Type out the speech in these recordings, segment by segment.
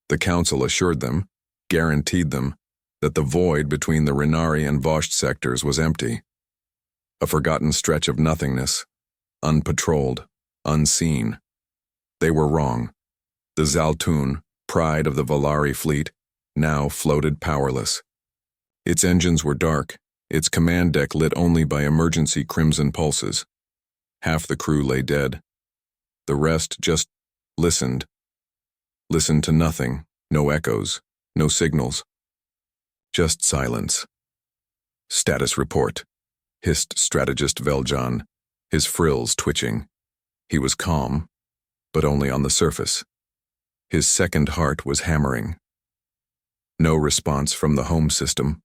The council assured them, guaranteed them, that the void between the Renari and Vosht sectors was empty. A forgotten stretch of nothingness, unpatrolled, unseen. They were wrong. The Zaltun, pride of the Valari fleet, now floated powerless. Its engines were dark, its command deck lit only by emergency crimson pulses. Half the crew lay dead. The rest just listened. Listened to nothing, no echoes, no signals. Just silence. Status report, hissed strategist Veljan, his frills twitching. He was calm, but only on the surface. His second heart was hammering. No response from the home system,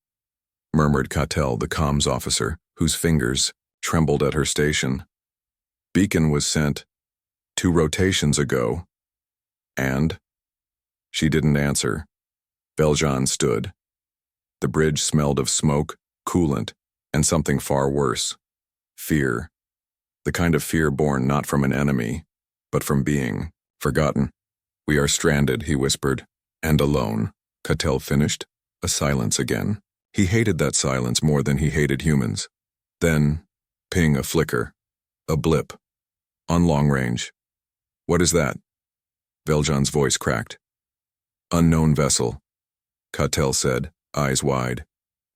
murmured Cattell, the comms officer, whose fingers trembled at her station. Beacon was sent 2 rotations ago, and she didn't answer. Veljan stood. The bridge smelled of smoke, coolant, and something far worse. Fear. The kind of fear born not from an enemy, but from being forgotten. "We are stranded," he whispered, "and alone." Cattell finished. A silence again. He hated that silence more than he hated humans. Then, ping, a flicker. A blip. On long range. "What is that?" Veljan's voice cracked. "Unknown vessel," Cattell said, eyes wide.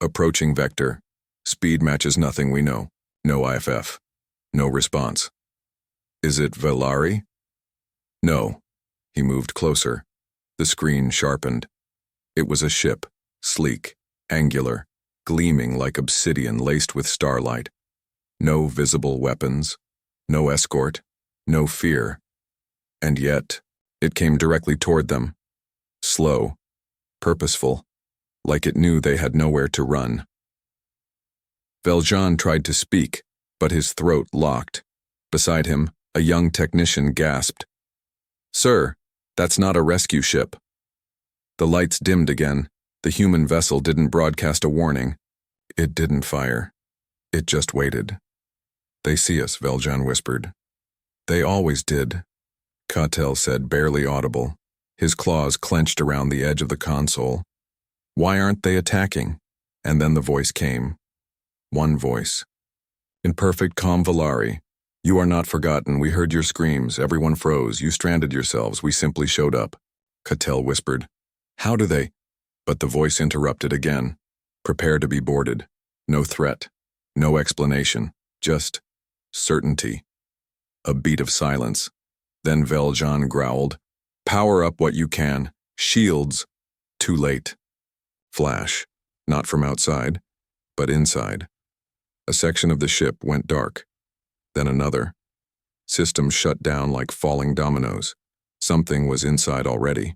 "Approaching vector. Speed matches nothing we know. No IFF. No response." "Is it Valari?" "No." He moved closer. The screen sharpened. It was a ship, sleek, angular, gleaming like obsidian laced with starlight. No visible weapons, no escort, no fear. And yet, it came directly toward them. Slow, purposeful, like it knew they had nowhere to run. Veljan tried to speak, but his throat locked. Beside him, a young technician gasped. "Sir, that's not a rescue ship." The lights dimmed again. The human vessel didn't broadcast a warning. It didn't fire. It just waited. "They see us," Veljan whispered. "They always did," Cattell said, barely audible. His claws clenched around the edge of the console. "Why aren't they attacking?" And then the voice came. One voice. "In perfect calm, Valari. You are not forgotten. We heard your screams. Everyone froze. You stranded yourselves. We simply showed up." Cattell whispered. "How do they?" But the voice interrupted again. "Prepare to be boarded. No threat. No explanation. Just certainty." A beat of silence. Then Veljan growled. "Power up what you can. Shields." Too late. Flash. Not from outside, but inside. A section of the ship went dark. Then another. Systems shut down like falling dominoes. Something was inside already.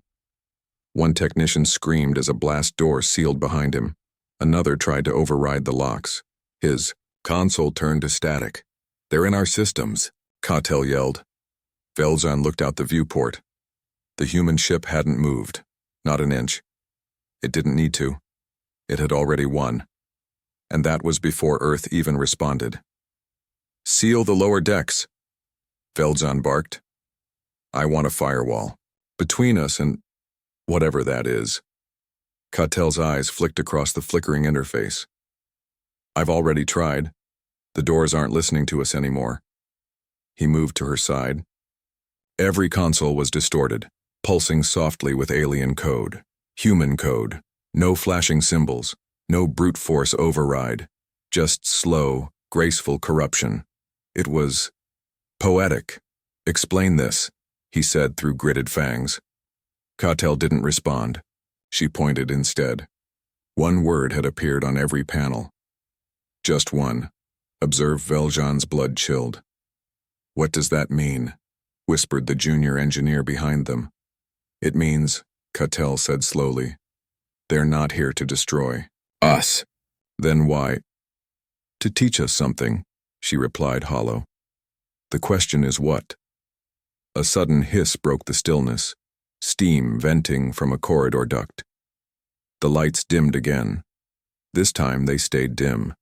One technician screamed as a blast door sealed behind him. Another tried to override the locks. His console turned to static. "They're in our systems," Cattell yelled. Veljan looked out the viewport. The human ship hadn't moved. Not an inch. It didn't need to. It had already won. And that was before Earth even responded. "Seal the lower decks," Veljan barked. "I want a firewall. Between us and whatever that is." Cattell's eyes flicked across the flickering interface. "I've already tried. The doors aren't listening to us anymore." He moved to her side. Every console was distorted, pulsing softly with alien code. Human code. No flashing symbols. No brute force override. Just slow, graceful corruption. It was poetic. "Explain this," he said through gritted fangs. Cattell didn't respond. She pointed instead. One word had appeared on every panel. Just one. Observed Veljan's blood chilled. "What does that mean?" whispered the junior engineer behind them. "It means," Cattell said slowly, "they're not here to destroy us." "Then why?" "To teach us something," she replied hollow. "The question is what?" A sudden hiss broke the stillness, steam venting from a corridor duct. The lights dimmed again. This time they stayed dim.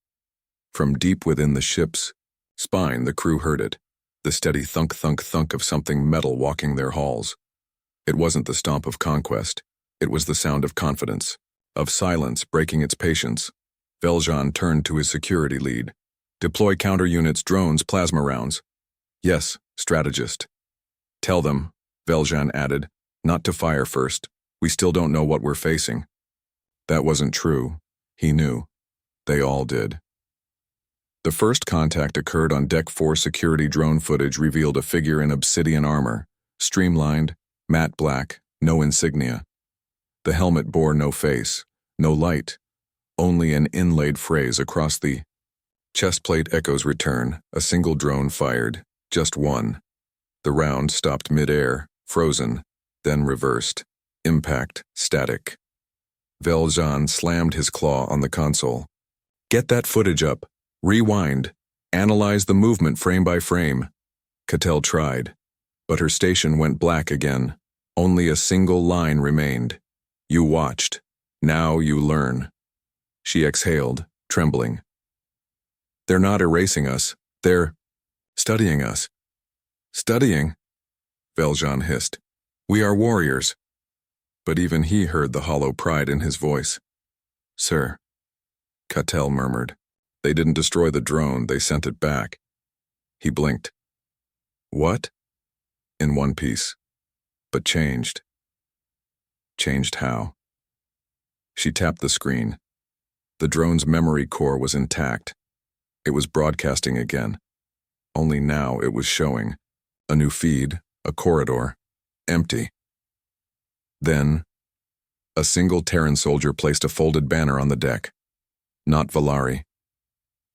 From deep within the ship's spine, the crew heard it, the steady thunk-thunk-thunk of something metal walking their halls. It wasn't the stomp of conquest. It was the sound of confidence, of silence breaking its patience. Valjean turned to his security lead. Deploy counter units, drones, plasma rounds. Yes, strategist. Tell them, Valjean added, not to fire first. We still don't know what we're facing. That wasn't true. He knew. They all did. The first contact occurred on Deck 4. Security drone footage revealed a figure in obsidian armor, streamlined, matte black, no insignia. The helmet bore no face, no light, only an inlaid phrase across the chestplate. Echoes return, a single drone fired, just one. The round stopped mid-air, frozen, then reversed. Impact, static. Valjean slammed his claw on the console. Get that footage up. Rewind. Analyze the movement frame by frame. Cattell tried, but her station went black again. Only a single line remained. You watched. Now you learn. She exhaled, trembling. They're not erasing us. They're studying us. Studying? Valjean hissed. We are warriors. But even he heard the hollow pride in his voice. Sir, Cattell murmured. They didn't destroy the drone, they sent it back. He blinked. What? In one piece. But changed. Changed how? She tapped the screen. The drone's memory core was intact. It was broadcasting again. Only now it was showing. A new feed, a corridor, empty. Then, a single Terran soldier placed a folded banner on the deck. Not Valari.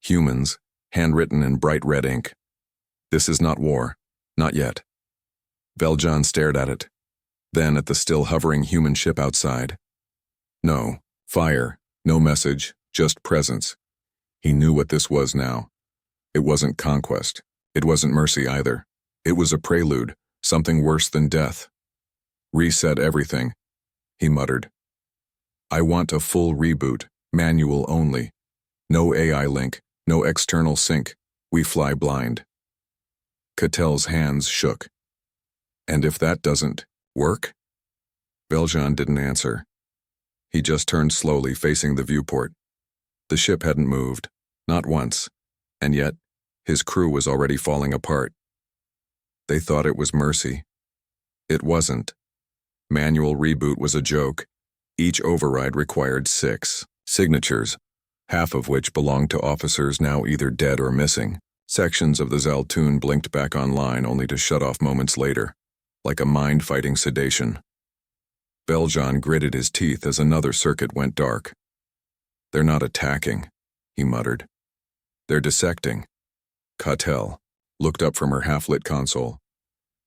Humans, handwritten in bright red ink. This is not war. Not yet. Valjean stared at it. Then at the still hovering human ship outside. No, fire, no message, just presence. He knew what this was now. It wasn't conquest. It wasn't mercy either. It was a prelude, something worse than death. Reset everything, he muttered. I want a full reboot, manual only. No AI link, no external sync. We fly blind. Cattell's hands shook. And if that doesn't work? Valjean didn't answer. He just turned slowly, facing the viewport. The ship hadn't moved, not once, and yet his crew was already falling apart. They thought it was mercy. It wasn't. Manual reboot was a joke. Each override required 6 signatures, half of which belonged to officers now either dead or missing. Sections of the Zaltoon blinked back online only to shut off moments later, like a mind-fighting sedation. Valjean gritted his teeth as another circuit went dark. They're not attacking, he muttered. They're dissecting. Cattell looked up from her half-lit console.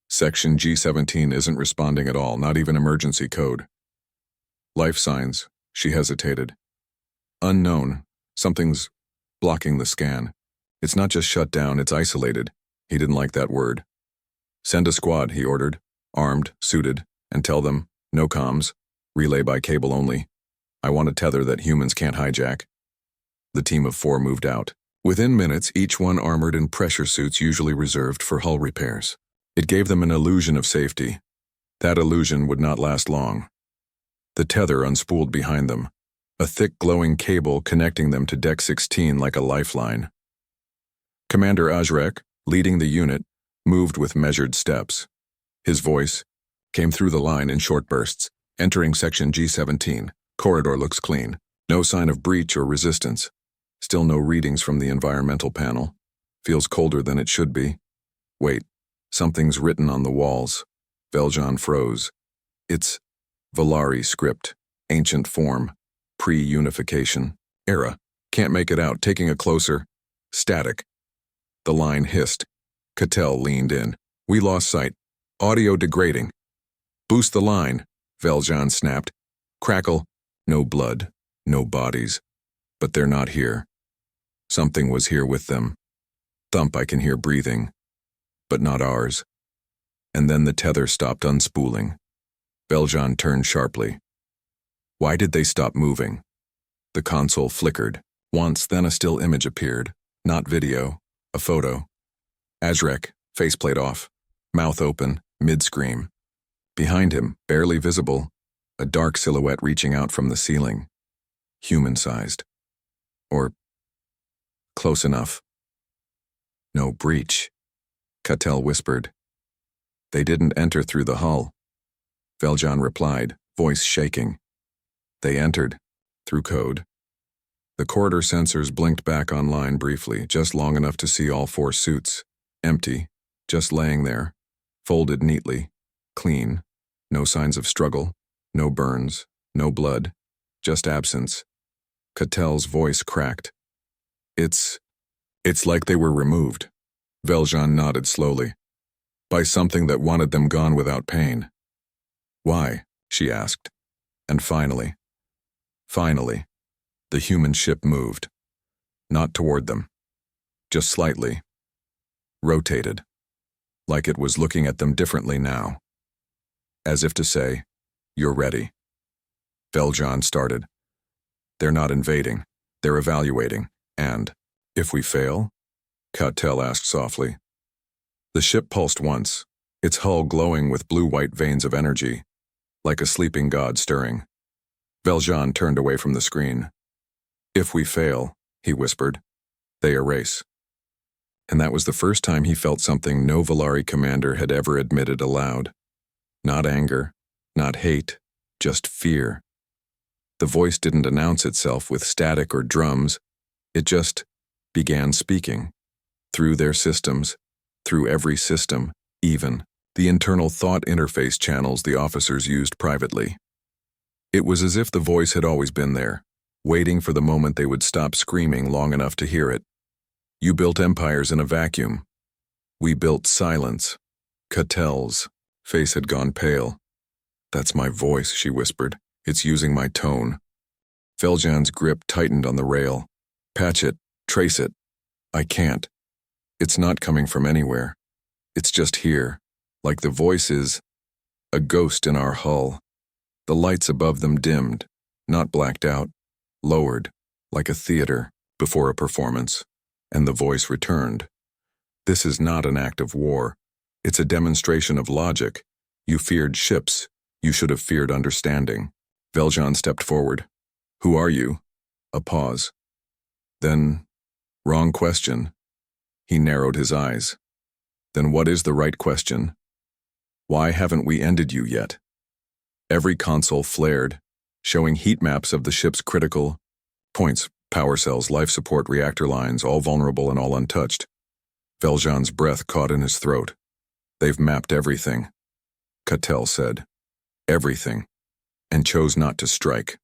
Section G17 isn't responding at all, not even emergency code. Life signs, she hesitated. Unknown, something's blocking the scan. It's not just shut down, it's isolated. He didn't like that word. Send a squad, he ordered, armed, suited, and tell them, no comms, relay by cable only. I want a tether that humans can't hijack. The team of 4 moved out. Within minutes, each one armored in pressure suits usually reserved for hull repairs. It gave them an illusion of safety. That illusion would not last long. The tether unspooled behind them, a thick glowing cable connecting them to Deck 16 like a lifeline. Commander Ajrek, leading the unit, moved with measured steps. His voice came through the line in short bursts. Entering Section G17. Corridor looks clean. No sign of breach or resistance. Still no readings from the environmental panel. Feels colder than it should be. Wait, something's written on the walls. Valjean froze. It's Valari script, ancient form, pre-unification, era. Can't make it out, taking a closer. Static. The line hissed. Cattell leaned in. We lost sight. Audio degrading. Boost the line, Valjean snapped. Crackle. No blood, no bodies. But they're not here. Something was here with them. Thump, I can hear breathing. But not ours. And then the tether stopped unspooling. Valjean turned sharply. Why did they stop moving? The console flickered. Once, then a still image appeared. Not video, a photo. Ajrek, faceplate off, mouth open, mid-scream. Behind him, barely visible, a dark silhouette reaching out from the ceiling. Human-sized. Or close enough. No breach, Cattell whispered. They didn't enter through the hull. Valjean replied, voice shaking. They entered, through code. The corridor sensors blinked back online briefly, just long enough to see all 4 suits, empty, just laying there, folded neatly, clean, no signs of struggle, no burns, no blood, just absence. Cattell's voice cracked. It's like they were removed. Valjean nodded slowly. By something that wanted them gone without pain. Why? She asked. And finally, the human ship moved. Not toward them. Just slightly. Rotated. Like it was looking at them differently now. As if to say, you're ready. Valjean started. They're not invading. They're evaluating. And, if we fail? Cattell asked softly. The ship pulsed once, its hull glowing with blue-white veins of energy, like a sleeping god stirring. Valjean turned away from the screen. If we fail, he whispered, they erase. And that was the first time he felt something no Valari commander had ever admitted aloud. Not anger, not hate, just fear. The voice didn't announce itself with static or drums. It just began speaking. Through their systems, through every system, even the internal thought interface channels the officers used privately. It was as if the voice had always been there, waiting for the moment they would stop screaming long enough to hear it. You built empires in a vacuum. We built silence. Cattell's face had gone pale. That's my voice, she whispered. It's using my tone. Valjean's grip tightened on the rail. Patch it, trace it. I can't. It's not coming from anywhere. It's just here, like the voice is a ghost in our hull. The lights above them dimmed, not blacked out, lowered, like a theater before a performance, and the voice returned. This is not an act of war. It's a demonstration of logic. You feared ships. You should have feared understanding. Valjean stepped forward. Who are you? A pause. Then, wrong question. He narrowed his eyes. Then what is the right question? Why haven't we ended you yet? Every console flared, showing heat maps of the ship's critical points, power cells, life support, reactor lines, all vulnerable and all untouched. Valjean's breath caught in his throat. They've mapped everything, Cattell said. Everything, and chose not to strike.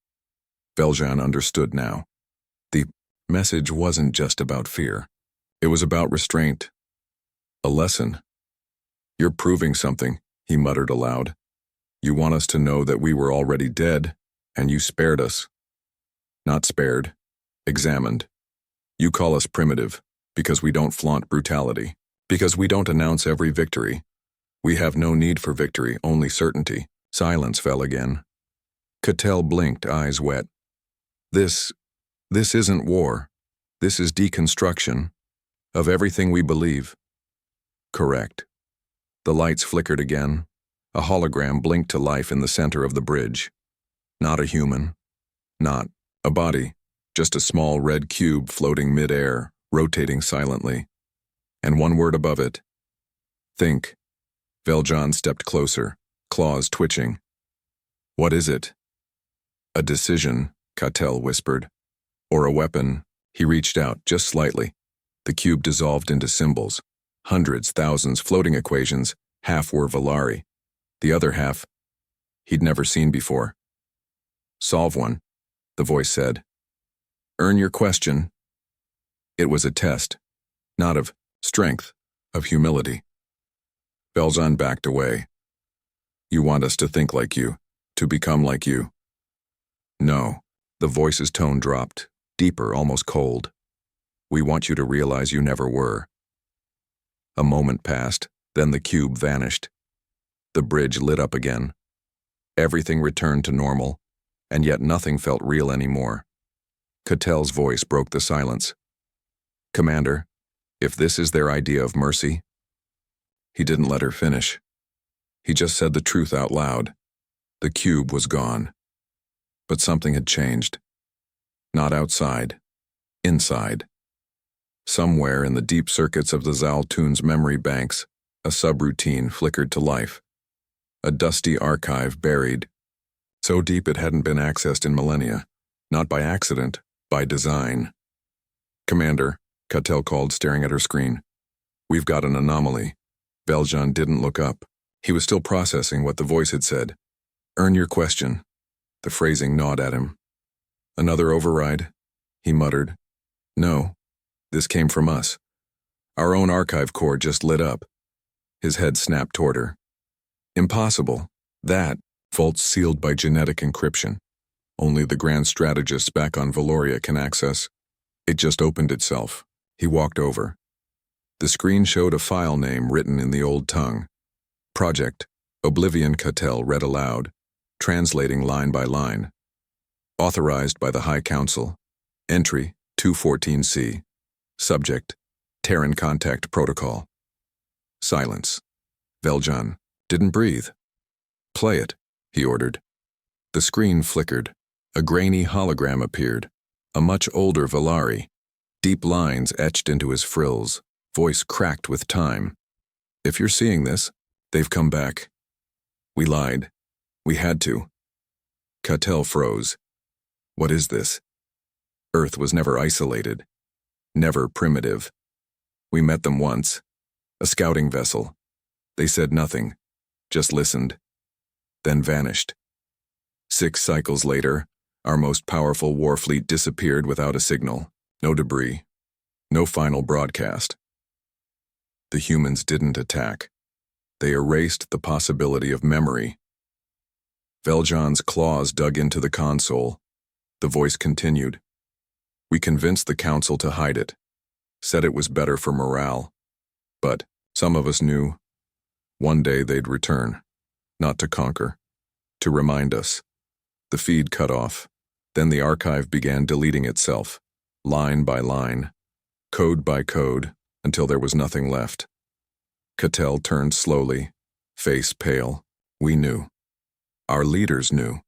Valjean understood now. The message wasn't just about fear. It was about restraint. A lesson. You're proving something, he muttered aloud. You want us to know that we were already dead, and you spared us. Not spared. Examined. You call us primitive, because we don't flaunt brutality, because we don't announce every victory. We have no need for victory, only certainty. Silence fell again. Cattell blinked, eyes wet. This isn't war. This is deconstruction of everything we believe. Correct. The lights flickered again. A hologram blinked to life in the center of the bridge. Not a human. Not a body. Just a small red cube floating mid-air, rotating silently. And one word above it. Think. Valjean stepped closer, claws twitching. What is it? A decision, Cattell whispered. Or a weapon. He reached out, just slightly. The cube dissolved into symbols. Hundreds, thousands, floating equations. Half were Valari. The other half, he'd never seen before. Solve one, the voice said. Earn your question. It was a test, not of strength, of humility. Valjean backed away. You want us to think like you, to become like you. No, the voice's tone dropped, deeper, almost cold. We want you to realize you never were. A moment passed, then the cube vanished. The bridge lit up again. Everything returned to normal, and yet nothing felt real anymore. Cattell's voice broke the silence. Commander, if this is their idea of mercy. He didn't let her finish. He just said the truth out loud. The cube was gone. But something had changed. Not outside. Inside. Somewhere in the deep circuits of the Zaltoon's memory banks, a subroutine flickered to life. A dusty archive buried. So deep it hadn't been accessed in millennia. Not by accident, by design. "Commander," Cattell called, staring at her screen. "We've got an anomaly." Valjean didn't look up. He was still processing what the voice had said. "Earn your question." The phrasing gnawed at him. "Another override?" he muttered. "No. This came from us. Our own archive core just lit up." His head snapped toward her. "Impossible. That, vault's sealed by genetic encryption. Only the grand strategists back on Valoria can access. It just opened itself." He walked over. The screen showed a file name written in the old tongue. "Project," Oblivion Cattell read aloud, translating line by line. "Authorized by the High Council. Entry 214C. Subject, Terran Contact Protocol." Silence. Valjean didn't breathe. "Play it," he ordered. The screen flickered. A grainy hologram appeared. A much older Valari. Deep lines etched into his frills. Voice cracked with time. "If you're seeing this, they've come back. We lied. We had to." Cattell froze. "What is this?" "Earth was never isolated. Never primitive. We met them once. A scouting vessel. They said nothing. Just listened. Then vanished. 6 cycles later, our most powerful war fleet disappeared without a signal. No debris. No final broadcast. The humans didn't attack. They erased the possibility of memory." Valjean's claws dug into the console. The voice continued. "We convinced the council to hide it. Said it was better for morale. But some of us knew. One day they'd return. Not to conquer. To remind us." The feed cut off. Then the archive began deleting itself, line by line, code by code, until there was nothing left. Cattell turned slowly, face pale. "We knew. Our leaders knew.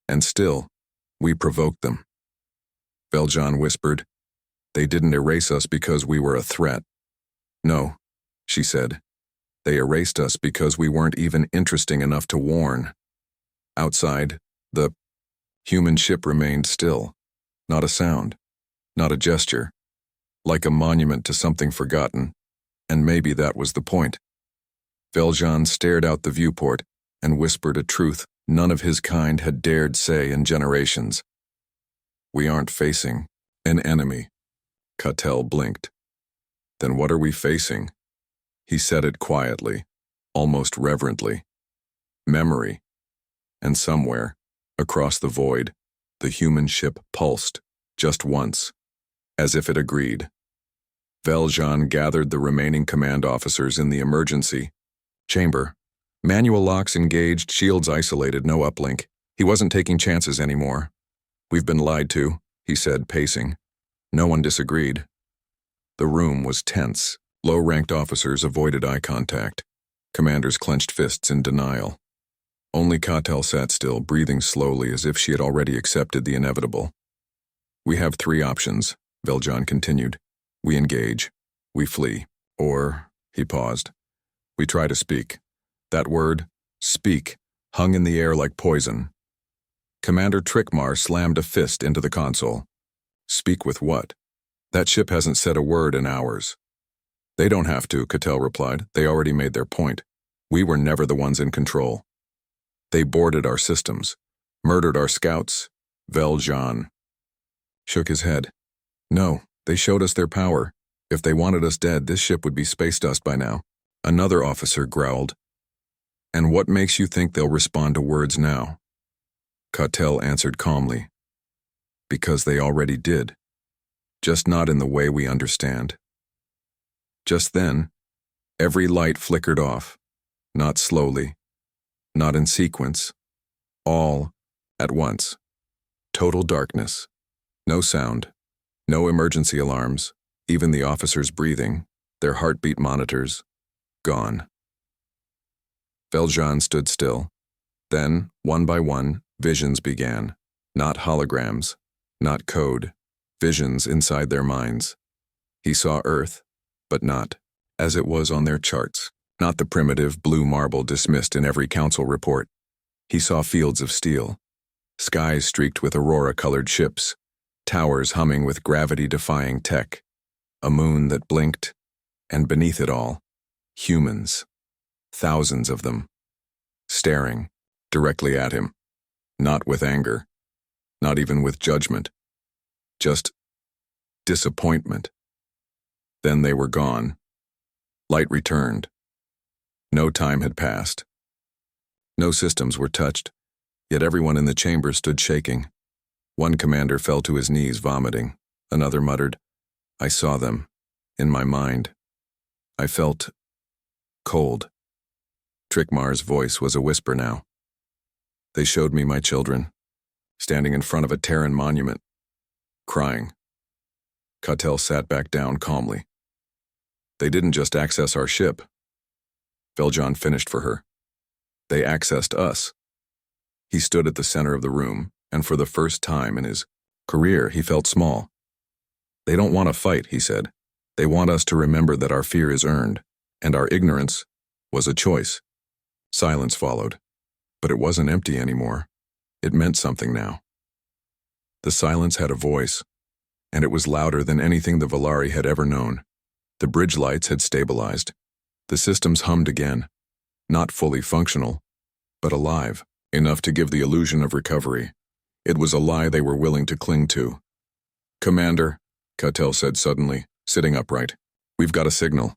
And still, we provoked them." Valjean whispered, "They didn't erase us because we were a threat." "No," she said. "They erased us because we weren't even interesting enough to warn." Outside, the human ship remained still. Not a sound. Not a gesture. Like a monument to something forgotten. And maybe that was the point. Valjean stared out the viewport and whispered a truth none of his kind had dared say in generations. "We aren't facing an enemy." Cattell blinked. "Then what are we facing?" He said it quietly, almost reverently. "Memory." And somewhere, across the void, the human ship pulsed, just once, as if it agreed. Valjean gathered the remaining command officers in the emergency chamber. Manual locks engaged, shields isolated, no uplink. He wasn't taking chances anymore. "We've been lied to," he said, pacing. No one disagreed. The room was tense. Low-ranked officers avoided eye contact. Commanders clenched fists in denial. Only Cattell sat still, breathing slowly as if she had already accepted the inevitable. "We have 3 options," Valjean continued. "We engage. We flee. Or," he paused, "we try to speak." That word, speak, hung in the air like poison. Commander Trickmar slammed a fist into the console. "Speak with what? That ship hasn't said a word in hours." "They don't have to," Cattell replied. "They already made their point. We were never the ones in control. They boarded our systems, murdered our scouts." Valjean shook his head. "No, they showed us their power. If they wanted us dead, this ship would be space dust by now." Another officer growled. "And what makes you think they'll respond to words now?" Cattell answered calmly. "Because they already did. Just not in the way we understand." Just then, every light flickered off, not slowly, not in sequence, all at once. Total darkness. No sound. No emergency alarms. Even the officers' breathing, their heartbeat monitors, gone. Valjean stood still. Then, one by one, visions began. Not holograms, not code, visions inside their minds. He saw Earth, but not as it was on their charts. Not the primitive blue marble dismissed in every council report. He saw fields of steel, skies streaked with aurora-colored ships, towers humming with gravity-defying tech, a moon that blinked, and beneath it all, humans, thousands of them, staring directly at him, not with anger, not even with judgment, just disappointment. Then they were gone. Light returned. No time had passed. No systems were touched, yet everyone in the chamber stood shaking. One commander fell to his knees, vomiting. Another muttered, "I saw them, in my mind. I felt cold." Trickmar's voice was a whisper now. "They showed me my children, standing in front of a Terran monument, crying." Cautel sat back down calmly. "They didn't just access our ship." Veljon finished for her. "They accessed us." He stood at the center of the room, and for the first time in his career, he felt small. "They don't want to fight," he said. "They want us to remember that our fear is earned, and our ignorance was a choice." Silence followed, but it wasn't empty anymore. It meant something now. The silence had a voice, and it was louder than anything the Valari had ever known. The bridge lights had stabilized. The systems hummed again, not fully functional, but alive, enough to give the illusion of recovery. It was a lie they were willing to cling to. "Commander," Cautel said suddenly, sitting upright, "we've got a signal."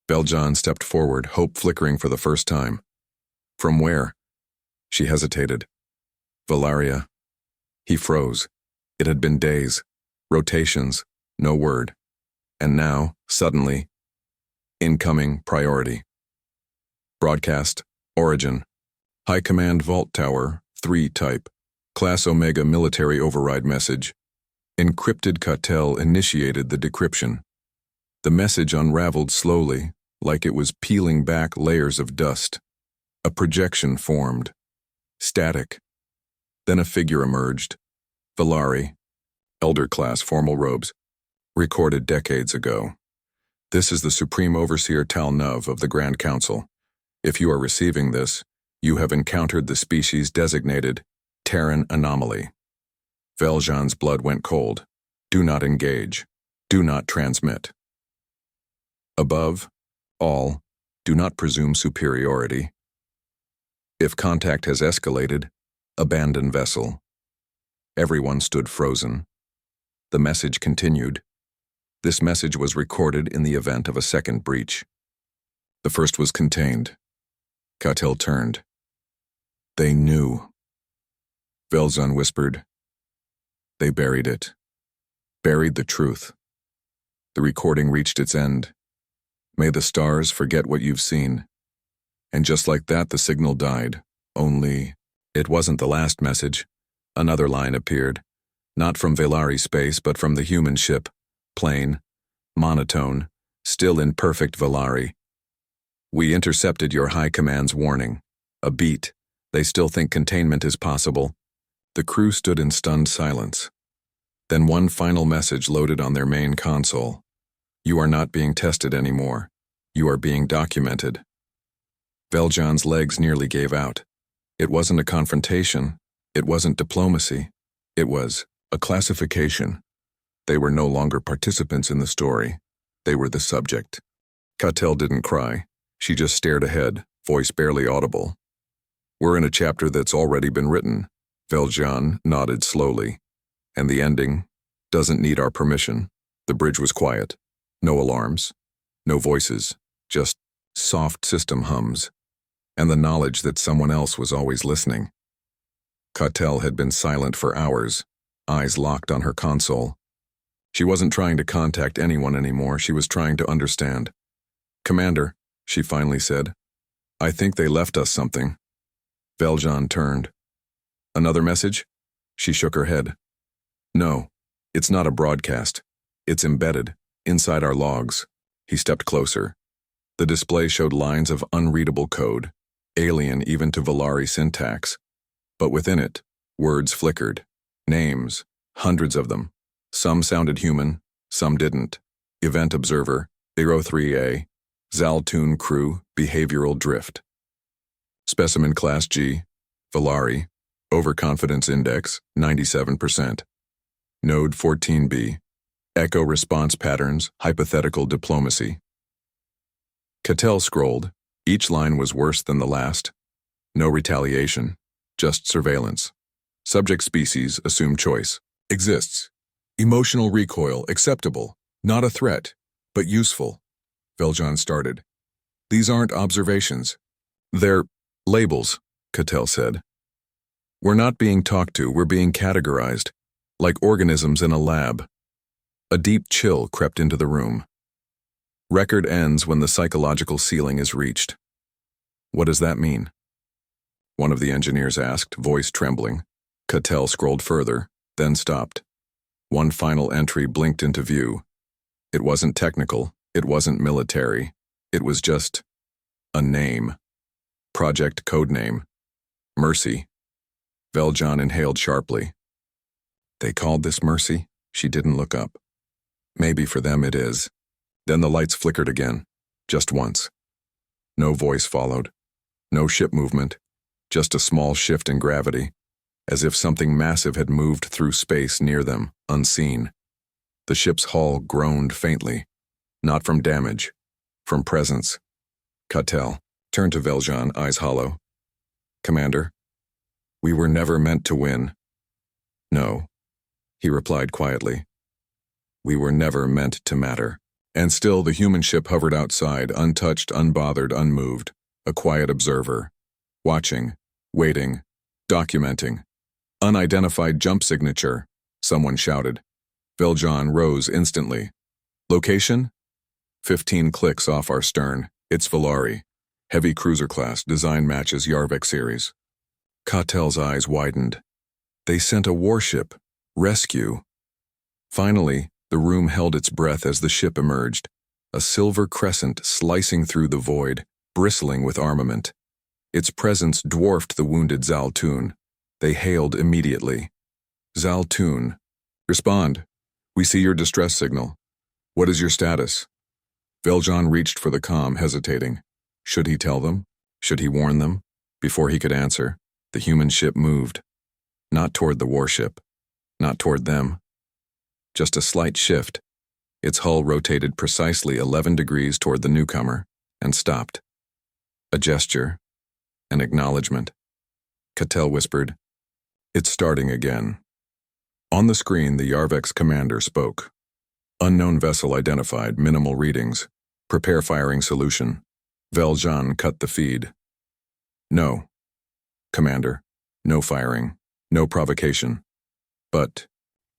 Veljon stepped forward, hope flickering for the first time. "From where?" She hesitated. "Valaria." He froze. It had been days, rotations, no word. And now, suddenly, incoming priority. Broadcast, origin, High Command Vault Tower, 3 type, Class Omega military override message. Encrypted. Cautel initiated the decryption. The message unraveled slowly, like it was peeling back layers of dust. A projection formed. Static. Then a figure emerged. Valari, elder class formal robes. Recorded decades ago. This is the Supreme Overseer Tal-Nuv of the Grand Council. If you are receiving this, you have encountered the species designated Terran anomaly. Veljon's blood went cold. Do not engage. Do not transmit. Above, all, do not presume superiority. If contact has escalated, abandon vessel. Everyone stood frozen. The message continued. This message was recorded in the event of a second breach. The first was contained. Cautel turned. "They knew." Veljon whispered. "They buried it. Buried the truth." The recording reached its end. "May the stars forget what you've seen." And just like that, the signal died. Only, it wasn't the last message. Another line appeared. Not from Valari space, but from the human ship. Plain, monotone, still in perfect Valari. "We intercepted your High Command's warning. A beat. They still think containment is possible." The crew stood in stunned silence. Then one final message loaded on their main console. "You are not being tested anymore. You are being documented." Veljon's legs nearly gave out. It wasn't a confrontation. It wasn't diplomacy. It was a classification. They were no longer participants in the story. They were the subject. Cautel didn't cry. She just stared ahead, voice barely audible. "We're in a chapter that's already been written." Veljon nodded slowly. "And the ending doesn't need our permission." The bridge was quiet. No alarms. No voices. Just soft system hums. And the knowledge that someone else was always listening. Cautel had been silent for hours, eyes locked on her console. She wasn't trying to contact anyone anymore. She was trying to understand. "Commander," she finally said, "I think they left us something." Veljon turned. "Another message?" She shook her head. "No, it's not a broadcast. It's embedded, inside our logs." He stepped closer. The display showed lines of unreadable code. alien even to Valari syntax. But within it, words flickered. Names, hundreds of them. Some sounded human, some didn't. Event Observer, 03A, Zaltoon Crew, Behavioral Drift. Specimen Class G, Valari, Overconfidence Index, 97%. Node 14B, Echo Response Patterns, Hypothetical Diplomacy. Cattell scrolled. Each line was worse than the last. No retaliation, just surveillance. Subject species, assumed choice. Exists. Emotional recoil, acceptable. Not a threat, but useful. Veljan started. These aren't observations. They're labels, Cattell said. We're not being talked to, we're being categorized, like organisms in a lab. A deep chill crept into the room. Record ends when the psychological ceiling is reached. What does that mean? One of the engineers asked, voice trembling. Cattell scrolled further, then stopped. One final entry blinked into view. It wasn't technical, it wasn't military. It was just a name. Project codename. Mercy. Veljan inhaled sharply. They called this Mercy? She didn't look up. Maybe for them it is. Then the lights flickered again, just once. No voice followed. No ship movement, just a small shift in gravity, as if something massive had moved through space near them, unseen. The ship's hull groaned faintly, not from damage, from presence. Cattell turned to Veljan, eyes hollow. Commander, we were never meant to win. No, he replied quietly. We were never meant to matter. And still the human ship hovered outside, untouched, unbothered, unmoved, a quiet observer, watching, waiting, documenting. Unidentified jump signature, someone shouted. Veljan rose instantly. Location? 15 clicks off our stern. It's Valari. Heavy cruiser class, design matches Yarvik series. Cattell's eyes widened. They sent a warship. Rescue. Finally, the room held its breath as the ship emerged, a silver crescent slicing through the void, bristling with armament. Its presence dwarfed the wounded Zaltoon. They hailed immediately. Zaltoon. Respond. We see your distress signal. What is your status? Veljan reached for the comm, hesitating. Should he tell them? Should he warn them? Before he could answer, the human ship moved. Not toward the warship. Not toward them. Just a slight shift. Its hull rotated precisely 11 degrees toward the newcomer, and stopped. A gesture. An acknowledgement. Cattell whispered, It's starting again. On the screen, the Yarvik's commander spoke. Unknown vessel identified, minimal readings. Prepare firing solution. Veljan cut the feed. No. Commander, no firing, no provocation. But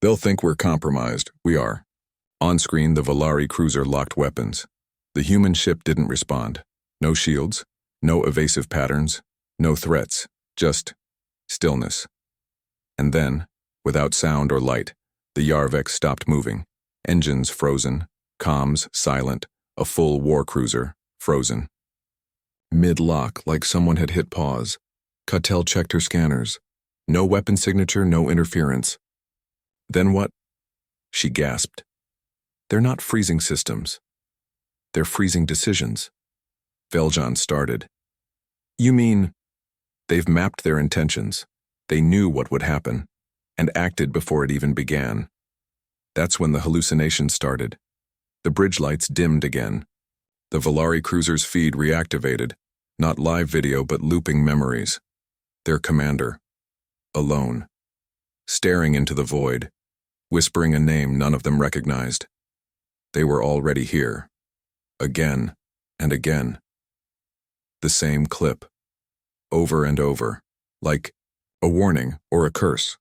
they'll think we're compromised. We are. On screen, the Valari cruiser locked weapons. The human ship didn't respond. No shields, no evasive patterns, no threats, just stillness. And then, without sound or light, the Yarvik stopped moving. Engines frozen, comms silent, a full war cruiser frozen. Mid-lock, like someone had hit pause. Cattell checked her scanners. No weapon signature, no interference. Then what? She gasped. They're not freezing systems. They're freezing decisions. Veljan started. You mean, they've mapped their intentions. They knew what would happen, and acted before it even began. That's when the hallucination started. The bridge lights dimmed again. The Valari cruiser's feed reactivated, not live video but looping memories. Their commander, alone, staring into the void, whispering a name none of them recognized. They were already here, again and again. The same clip, over and over, like a warning or a curse.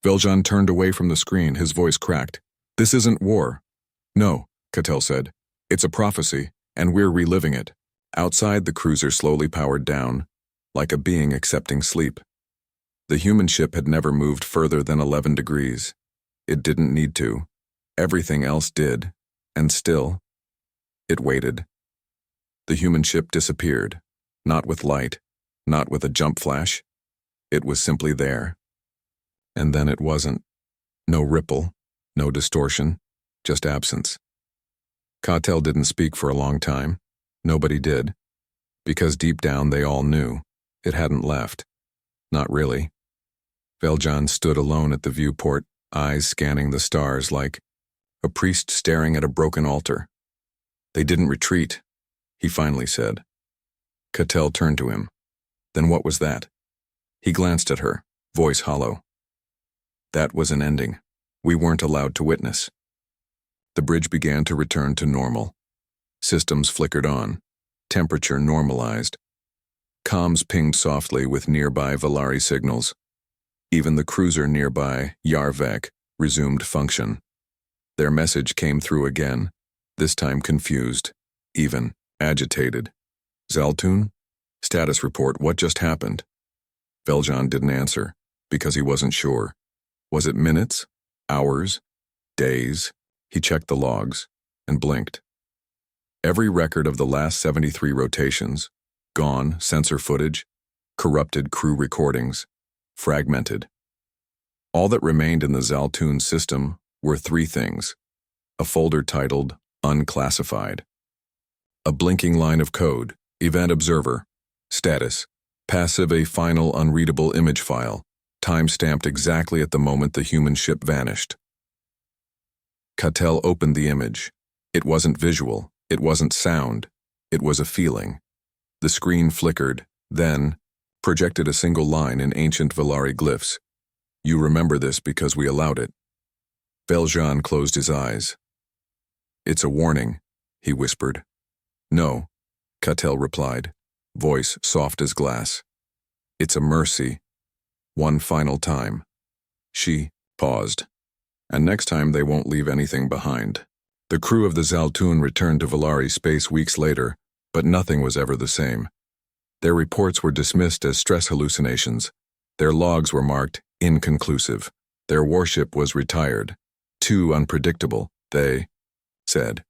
Veljan turned away from the screen, his voice cracked. This isn't war. No, Cattell said. It's a prophecy, and we're reliving it. Outside, the cruiser slowly powered down, like a being accepting sleep. The human ship had never moved further than 11 degrees. It didn't need to. Everything else did, and still, it waited. The human ship disappeared, not with light, Not with a jump flash. It was simply there. And then it wasn't. No ripple, no distortion, just absence. Cattell didn't speak for a long time. Nobody did. Because deep down they all knew. It hadn't left. Not really. Valjean stood alone at the viewport, eyes scanning the stars like a priest staring at a broken altar. They didn't retreat, he finally said. Cattell turned to him. Then what was that? He glanced at her, voice hollow. That was an ending. We weren't allowed to witness. The bridge began to return to normal. Systems flickered on. Temperature normalized. Comms pinged softly with nearby Valari signals. Even the cruiser nearby, Yarvek, resumed function. Their message came through again, this time confused, even agitated. Zaltun? Status report, what just happened? Valjean didn't answer, because he wasn't sure. Was it minutes? Hours? Days? He checked the logs, and blinked. Every record of the last 73 rotations, gone, sensor footage, corrupted crew recordings, fragmented. All that remained in the Zaltun system were three things: a folder titled Unclassified, a blinking line of code, Event Observer, status, passive a final unreadable image file, time-stamped exactly at the moment the human ship vanished. Cattell opened the image. It wasn't visual, it wasn't sound, it was a feeling. The screen flickered, then projected a single line in ancient Valari glyphs. You remember this because we allowed it. Valjean closed his eyes. It's a warning, he whispered. No, Cattell replied, voice soft as glass. It's a mercy. One final time. She paused. And next time they won't leave anything behind. The crew of the Zaltun returned to Valari space weeks later, but nothing was ever the same. Their reports were dismissed as stress hallucinations. Their logs were marked inconclusive. Their warship was retired. Too unpredictable, they said.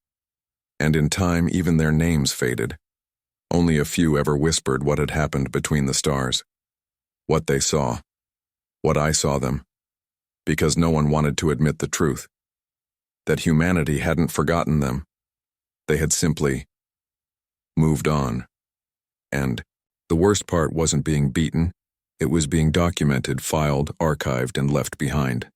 And in time, even their names faded. Only a few ever whispered what had happened between the stars. What they saw. What I saw them. Because no one wanted to admit the truth. That humanity hadn't forgotten them. They had simply moved on. And the worst part wasn't being beaten. It was being documented, filed, archived, and left behind.